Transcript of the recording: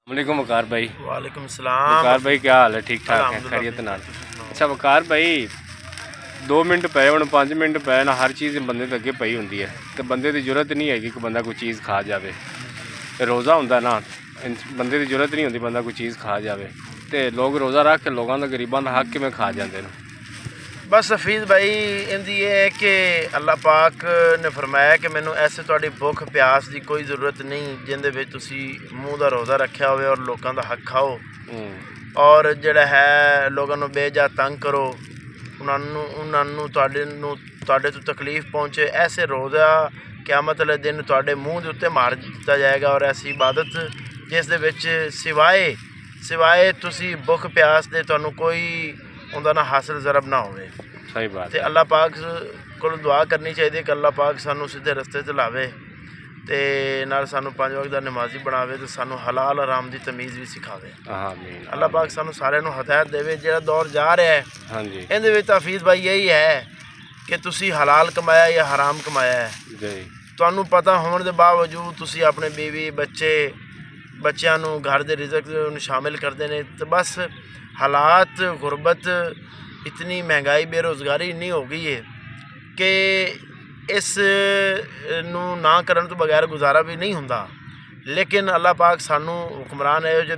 वालेकुम वकार भाई। वालेकुम सलाम। वकार भाई क्या हाल है? ठीक ठाक है, खैरियत नाल? अच्छा वकार भाई 2 मिनट पे हम 5 मिनट पे ना हर चीज़ बंदे अगे पई होंगी है तो बंदे की जरूरत नहीं है कि बंदा कोई चीज़ खा जाए। रोज़ा होंदा ना बंदे की जरूरत नहीं होती बंदा कोई चीज़ खा जाए तो लोग रोज़ा रख के लोगों का गरीबों का हक किमें खा जाते हैं। बस हफीज़ भाई इंदी ये है कि अल्लाह पाक ने फरमाया कि मैनू ऐसे तुहाडी भुख प्यास की कोई ज़रूरत नहीं जिंदे विच तुसी मूँह का रोज़ा रखा हो और लोगों का हक खाओ और जिहड़ा है लोगों को बेजा तंग करो उन्होंने तुहाडे तो तकलीफ पहुँचे। ऐसे रोज़ा क़यामत वाले दिन तुहाडे मूँह के उत्ते मार दिता जाएगा और ऐसी इबादत जिस दे विच सिवाए तुसी भुख प्यास दे तुहानू कोई उनका ना हासिल ज़रब ना होवे। सही बात तो अल्लाह पाक को दुआ करनी चाहिए कि अल्लाह पाक सानू सीधे रस्ते च लावे ते नाल सानू 5 वक्त दा नमाजी बनावे तो सानू हलाल हराम की तमीज़ भी सिखावे। अल्लाह पाक सानू सारे नू हदायत देवे। जो दौर जा रहा है हाँ जी इहदे विच हफीज़ भाई यही है कि तुसी हलाल कमाया या हराम कमाया है तुहानू पता होने के बावजूद तुसी अपने बीवी बच्चों नू घर के रिज़क नू शामिल करते हैं। तो बस हालात गुरबत इतनी महंगाई बेरोज़गारी इन्नी हो गई है कि इस नू ना करन तो बगैर गुजारा भी नहीं हुंदा। लेकिन अल्लाह पाक सानू हुक्मरान है जो